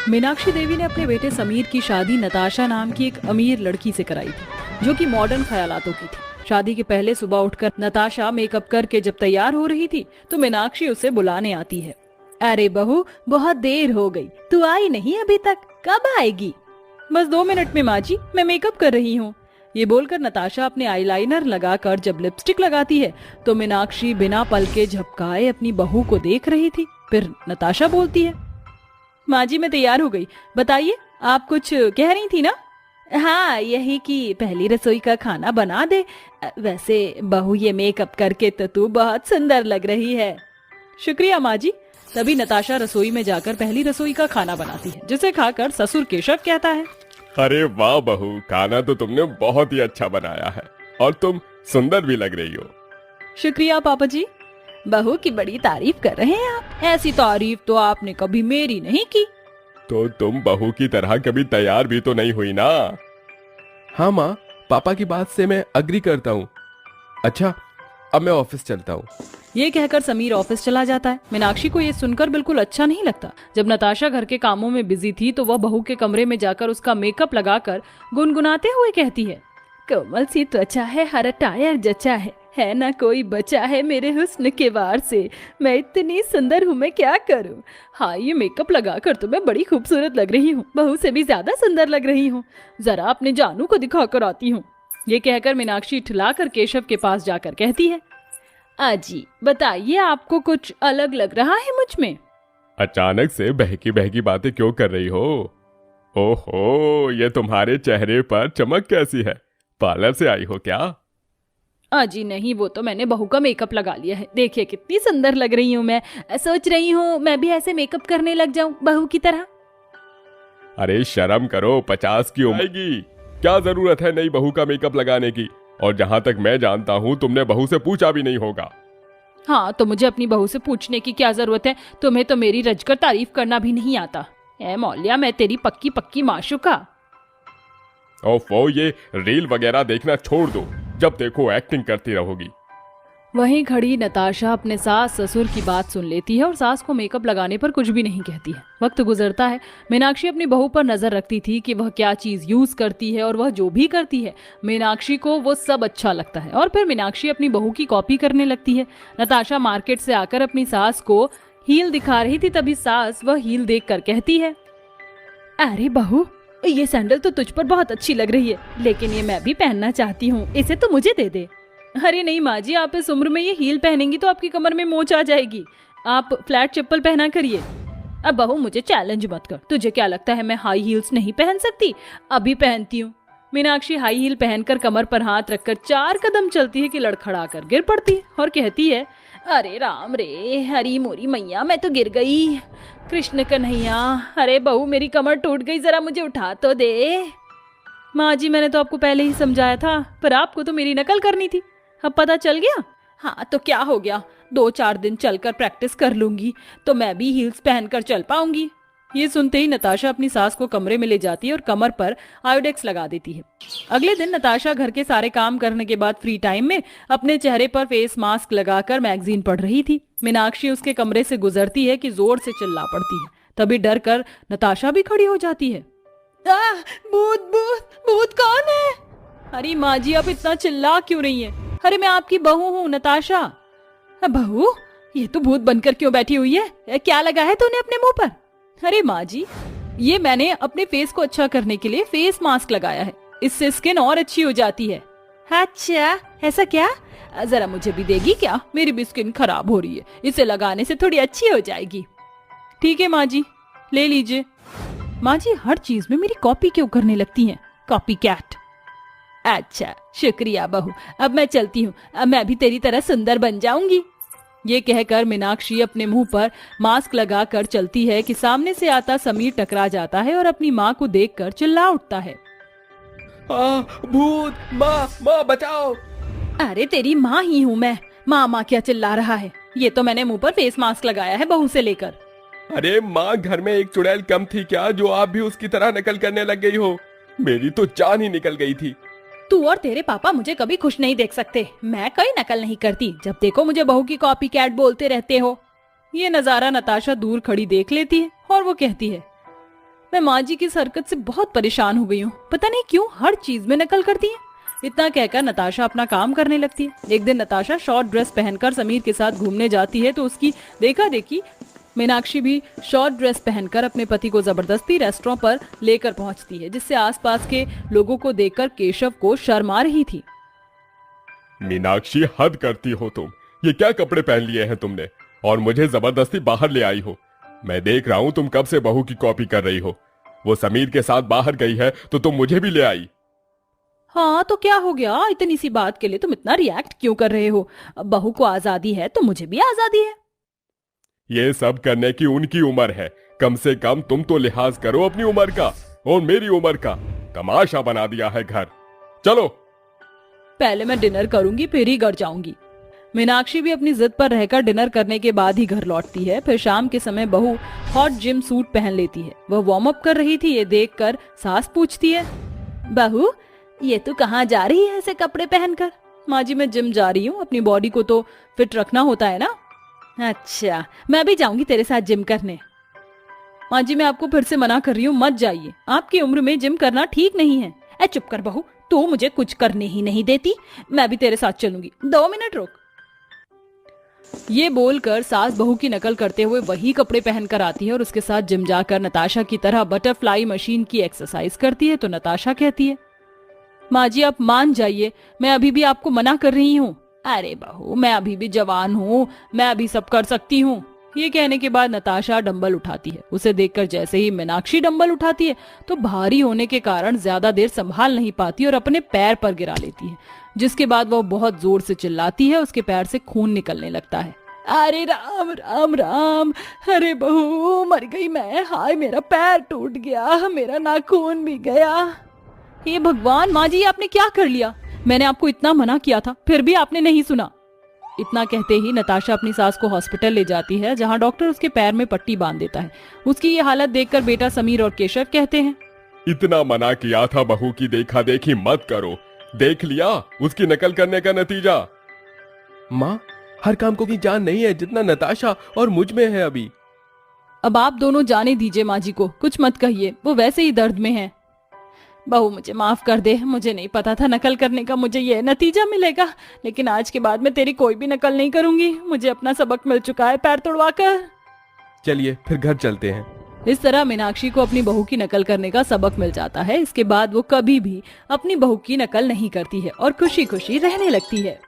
मीनाक्षी देवी ने अपने बेटे समीर की शादी नताशा नाम की एक अमीर लड़की से कराई थी, जो कि मॉडर्न ख्यालातों की थी। शादी के पहले सुबह उठकर नताशा मेकअप करके जब तैयार हो रही थी तो मीनाक्षी उसे बुलाने आती है। अरे बहू, बहुत देर हो गई, तू आई नहीं अभी तक, कब आएगी? बस 2 मिनट में माँ जी, मैं मेकअप कर रही हूँ। ये बोलकर नताशा अपने आईलाइनर लगाकर जब लिपस्टिक लगाती है तो मीनाक्षी बिना पलके झपकाए अपनी बहू को देख रही थी। फिर नताशा बोलती है, माँ जी मैं तैयार हो गई, बताइए आप कुछ कह रही थी ना? हाँ, यही कि पहली रसोई का खाना बना दे। वैसे बहू, ये मेकअप करके तो तू बहुत सुंदर लग रही है। शुक्रिया माँ जी। तभी नताशा रसोई में जाकर पहली रसोई का खाना बनाती है, जिसे खाकर ससुर केशव कहता है, अरे वाह बहू, खाना तो तुमने बहुत ही अच्छा बनाया है और तुम सुंदर भी लग रही हो। शुक्रिया पापा जी। बहू की बड़ी तारीफ कर रहे हैं आप, ऐसी तारीफ तो आपने कभी मेरी नहीं की। तो तुम बहू की तरह कभी तैयार भी तो नहीं हुई ना? हाँ माँ, पापा की बात से मैं अग्री करता हूँ। अच्छा, अब मैं ऑफिस चलता हूँ। ये कहकर समीर ऑफिस चला जाता है। मीनाक्षी को ये सुनकर बिल्कुल अच्छा नहीं लगता। जब नताशा घर के कामों में बिजी थी तो वह बहू के कमरे में जाकर उसका मेकअप लगाकर गुनगुनाते हुए कहती है, कोमल सी त्वचा है, हर टायर जचा है ना कोई बचा है मेरे हुस्न के वार से। मैं इतनी सुंदर हूँ, मैं क्या करूँ? हाँ, ये मेकअप लगाकर तो मैं बड़ी खूबसूरत लग रही हूँ, बहू से भी ज्यादा सुंदर लग रही हूँ। जरा अपने जानू को दिखा कर आती हूँ। ये कहकर मीनाक्षी ठिलाकर केशव के पास जाकर कहती है, आजी बताइए, आपको कुछ अलग लग रहा है मुझ में? अचानक से बहकी बहकी बातें क्यों कर रही हो? ओहो, ये तुम्हारे चेहरे पर चमक कैसी है? पार्लर से आई हो क्या? अजी नहीं, वो तो मैंने बहू का मेकअप लगा लिया है। देखिए कितनी सुंदर लग रही हूँ मैं। सोच रही हूँ मैं भी ऐसे मेकअप करने लग जाऊं बहू की तरह। अरे शर्म करो, 50 की उम्र आएगी, क्या जरूरत है नई बहू का मेकअप लगाने की? और जहाँ तक मैं जानता हूँ तुमने बहू से पूछा भी नहीं होगा। हाँ, तो मुझे अपनी बहू से पूछने की क्या जरूरत है? तुम्हें तो मेरी रजकर तारीफ करना भी नहीं आता। ए मौलिया, मैं तेरी पक्की पक्की माशूका। ओफो, ये रील वगैरह देखना छोड़ दो, जब देखो एक्टिंग करती रहोगी। वहीं खड़ी नताशा अपने सास ससुर की बात सुन लेती है और सास को मेकअप लगाने पर कुछ भी नहीं कहती है। वक्त गुजरता है। मीनाक्षी अपनी बहू पर नजर रखती थी कि वह क्या चीज यूज करती है और वह जो भी करती है मीनाक्षी को वो सब अच्छा लगता है। और फिर मीनाक्षी अपनी बहू की कॉपी करने लगती है। नताशा मार्केट से आकर अपनी सास को हील दिखा रही थी, तभी सास वह हील देख कर कहती है, अरे बहू, ये सैंडल तो तुझ पर बहुत अच्छी लग रही है, लेकिन ये मैं भी पहनना चाहती हूँ, इसे तो मुझे दे दे। अरे नहीं माँ जी, आप इस उम्र में ये हील पहनेंगी तो आपकी कमर में मोच आ जाएगी। आप फ्लैट चप्पल पहना करिए। अब बहू, मुझे चैलेंज मत कर। तुझे क्या लगता है मैं हाई हील्स नहीं पहन सकती? अभी पहनती हूँ। मीनाक्षी हाई हील पहनकर कमर पर हाथ रखकर 4 कदम चलती है कि लड़खड़ा कर गिर पड़ती है और कहती है, अरे राम रे, हरी मोरी मैया, मैं तो गिर गई। कृष्ण कन्हैया, अरे बहू मेरी कमर टूट गई, जरा मुझे उठा तो दे। माँ जी, मैंने तो आपको पहले ही समझाया था, पर आपको तो मेरी नकल करनी थी। अब पता चल गया? हाँ तो क्या हो गया, 2-4 दिन चलकर प्रैक्टिस कर लूंगी तो मैं भी हील्स पहनकर चल पाऊंगी। ये सुनते ही नताशा अपनी सास को कमरे में ले जाती है और कमर पर आयोडेक्स लगा देती है। अगले दिन नताशा घर के सारे काम करने के बाद फ्री टाइम में अपने चेहरे पर फेस मास्क लगाकर मैगजीन पढ़ रही थी। मीनाक्षी उसके कमरे से गुजरती है कि जोर से चिल्ला पड़ती है। तभी डर कर नताशा भी खड़ी हो जाती है। भूत भूत भूत कौन है? अरे माँ जी, आप इतना चिल्ला क्यों रही है? अरे मैं आपकी बहू हूँ नताशा। बहू, ये तो भूत बनकर क्यों बैठी हुई है? क्या लगा है तूने अपने मुंह पर? अरे माँ जी, ये मैंने अपने फेस को अच्छा करने के लिए फेस मास्क लगाया है, इससे स्किन और अच्छी हो जाती है। अच्छा, ऐसा क्या? जरा मुझे भी देगी क्या? मेरी भी स्किन खराब हो रही है, इसे लगाने से थोड़ी अच्छी हो जाएगी। ठीक है माँ जी, ले लीजिए। माँ जी हर चीज में मेरी कॉपी क्यों करने लगती हैं? Copy cat. अच्छा शुक्रिया बहू, अब मैं चलती हूँ, अब मैं भी तेरी तरह सुंदर बन जाऊंगी। ये कहकर मीनाक्षी अपने मुंह पर मास्क लगाकर चलती है कि सामने से आता समीर टकरा जाता है और अपनी माँ को देखकर चिल्ला उठता है, भूत, माँ बचाओ। अरे तेरी माँ ही हूँ मैं, माँ क्या चिल्ला रहा है? ये तो मैंने मुंह पर फेस मास्क लगाया है बहू से लेकर। अरे माँ, घर में एक चुड़ैल कम थी क्या जो आप भी उसकी तरह नकल करने लग गई हो? मेरी तो जान ही निकल गई थी। तू और तेरे पापा मुझे कभी खुश नहीं देख सकते। मैं कोई नकल नहीं करती, जब देखो मुझे बहू की कॉपी कैट बोलते रहते हो। ये नजारा नताशा दूर खड़ी देख लेती है और वो कहती है, मैं माँ जी की इस हरकत से बहुत परेशान हो गई हूँ। पता नहीं क्यों हर चीज में नकल करती है। इतना कहकर नताशा अपना काम करने लगती है। एक दिन नताशा शॉर्ट ड्रेस पहनकर समीर के साथ घूमने जाती है तो उसकी देखा देखी मीनाक्षी भी शॉर्ट ड्रेस पहनकर अपने पति को जबरदस्ती रेस्टोरेंट पर लेकर पहुंचती है, जिससे आसपास के लोगों को देखकर केशव को शर्म आ रही थी। मीनाक्षी, हद करती हो तुम। ये क्या कपड़े पहन लिए हैं तुमने और मुझे जबरदस्ती बाहर ले आई हो। मैं देख रहा हूं तुम कब से बहू की कॉपी कर रही हो। वो समीर के साथ बाहर गई है तो तुम मुझे भी ले आई। हाँ तो क्या हो गया, इतनी सी बात के लिए तुम इतना रिएक्ट क्यों कर रहे हो? अब बहू को आजादी है तो मुझे भी आजादी है। ये सब करने की उनकी उम्र है, कम से कम तुम तो लिहाज करो अपनी उम्र का और मेरी उम्र का। तमाशा बना दिया है घर। चलो। पहले मैं डिनर करूंगी फिर ही घर जाऊंगी। मीनाक्षी भी अपनी जिद पर रहकर डिनर करने के बाद ही घर लौटती है। फिर शाम के समय बहू हॉट जिम सूट पहन लेती है। वह वार्म अप कर रही थी। ये देखकर सास पूछती है, बहू ये तू कहाँ जा रही है ऐसे कपड़े पहनकर? माँ जी मैं जिम जा रही हूँ, अपनी बॉडी को तो फिट रखना होता है ना। अच्छा, मैं भी जाऊंगी तेरे साथ जिम करने। माँ जी मैं आपको फिर से मना कर रही हूँ, मत जाइए। आपकी उम्र में जिम करना ठीक नहीं है। ए चुप कर बहू, तू मुझे कुछ करने ही नहीं देती। मैं भी तेरे साथ चलूंगी। 2 मिनट रुक। ये बोलकर सास बहू की नकल करते हुए वही कपड़े पहनकर आती है और उसके साथ जिम जाकर नताशा की तरह बटरफ्लाई मशीन की एक्सरसाइज करती है। तो नताशा कहती है, माँ जी आप मान जाइए, मैं अभी भी आपको मना कर रही हूँ। अरे बहू मैं अभी भी जवान हूँ, मैं अभी सब कर सकती हूँ। ये कहने के बाद नताशा डंबल उठाती है। उसे देखकर जैसे ही मीनाक्षी डंबल उठाती है तो भारी होने के कारण ज्यादा देर संभाल नहीं पाती और अपने पैर पर गिरा लेती है, जिसके बाद वह बहुत जोर से चिल्लाती है। उसके पैर से खून निकलने लगता है। अरे राम राम राम, अरे बहू मर गई मैं। हाय मेरा पैर टूट गया, मेरा नाखून भी गया। हे भगवान, माँ जी आपने क्या कर लिया? मैंने आपको इतना मना किया था फिर भी आपने नहीं सुना। इतना कहते ही नताशा अपनी सास को हॉस्पिटल ले जाती है, जहां डॉक्टर उसके पैर में पट्टी बांध देता है। उसकी ये हालत देखकर बेटा समीर और केशव कहते हैं, इतना मना किया था बहू की देखा देखी मत करो। देख लिया उसकी नकल करने का नतीजा। माँ, हर काम को की जान नहीं है जितना नताशा और मुझ में है अभी। अब आप दोनों जाने दीजिए माँ जी को, कुछ मत कहिए, वो वैसे ही दर्द में है। बहू मुझे माफ कर दे, मुझे नहीं पता था नकल करने का मुझे ये नतीजा मिलेगा, लेकिन आज के बाद मैं तेरी कोई भी नकल नहीं करूंगी। मुझे अपना सबक मिल चुका है पैर तोड़वाकर। चलिए फिर घर चलते हैं। इस तरह मीनाक्षी को अपनी बहू की नकल करने का सबक मिल जाता है। इसके बाद वो कभी भी अपनी बहू की नकल नहीं करती है और खुशी खुशी रहने लगती है।